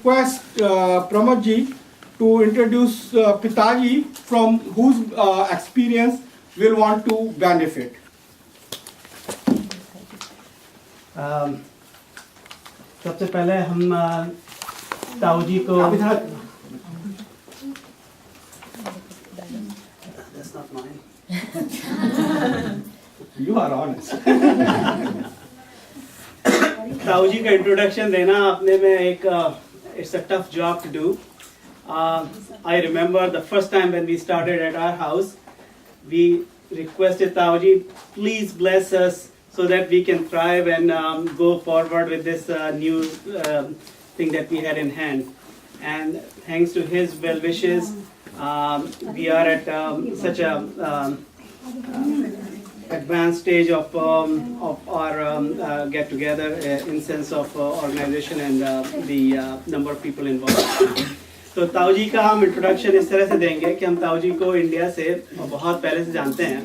request Pramod ji to introduce Pitaji from whose experience will want to benefit. सबसे पहले हम ताऊ जी को That's not mine. You are honest. ताऊ जी का इंट्रोडक्शन देना अपने में एक it's a tough job to do. I remember the first time when we started at our house, we requested Tauji, please bless us so that we can thrive and go forward with this new thing that we had in hand. And thanks to his well wishes, we are at such a advanced stage of our get together in sense of organization and the number of people involved. तो ताऊ जी का हम introduction इस तरह से देंगे कि हम ताऊ जी को इंडिया से बहुत पहले से जानते हैं.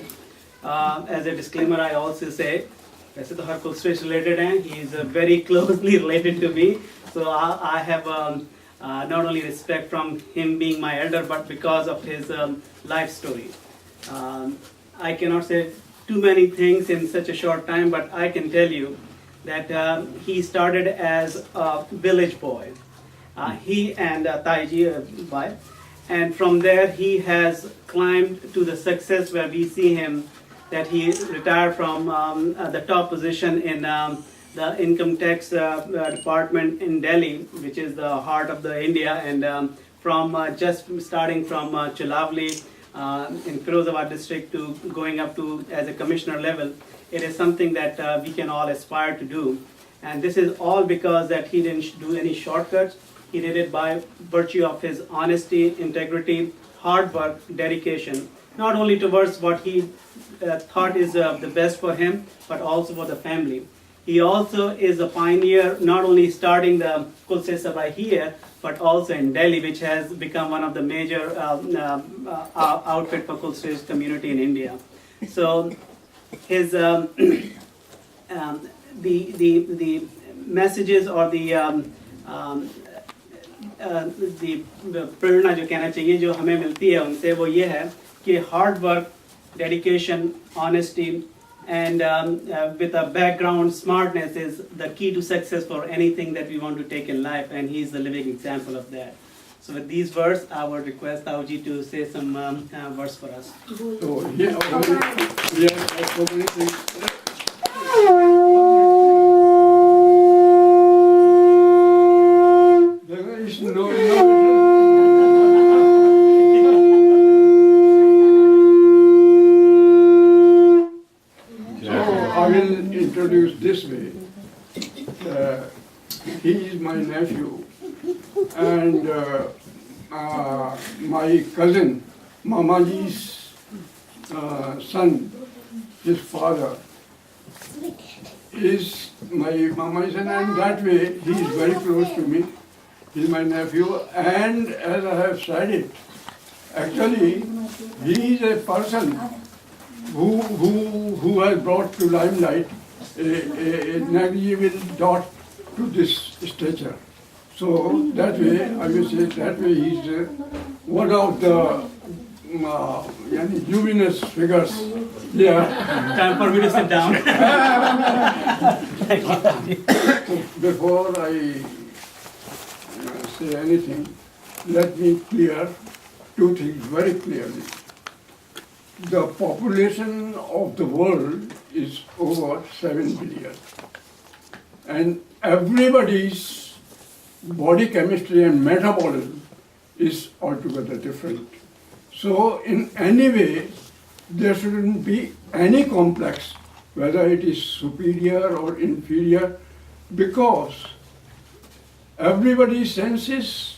As a disclaimer I also say वैसे तो हर कुछ रिलेटेड हैं. He is very closely related to me, so I have not only respect from him being my elder, but because of his life story. I cannot say too many things in such a short time, but I can tell you that he started as a village boy. He and Taiji, wife, and from there he has climbed to the success where we see him that he retired from the top position in the income tax department in Delhi, which is the heart of the India, and from just starting from Chilavli in Firozabad district to going up to as a commissioner level, it is something that we can all aspire to do. And this is all because that he didn't do any shortcuts. He did it by virtue of his honesty, integrity, hard work, dedication, not only towards what he thought is the best for him, but also for the family. He also is a pioneer, not only starting the Kulse Sabha here, but also in Delhi, which has become one of the major outfit for Kulse community in India. So his the messages or the प्रेरणा जो कहना चाहिए जो हमें मिलती है उनसे वो ये है कि hard work, dedication, honesty and with a background smartness is the key to success for anything that we want to take in life, and he is the living example of that. So with these words, I would request Tauji to say some words for us. So yes, so many things. There is no. I will introduce this way. He is my nephew and my cousin, Mamaji's son, his father, is my Mamaji's son, and that way he is very close to me. He is my nephew, and as I have said it, actually he is a person who has brought to limelight a negligible dot to this stature. So that way, I will say that way he is one of the luminous figures. Yeah. Time for me to sit down. So before I say anything, let me clear two things very clearly. The population of the world is over 7 billion. And everybody's body chemistry and metabolism is altogether different. So in any way, there shouldn't be any complex, whether it is superior or inferior, because everybody's senses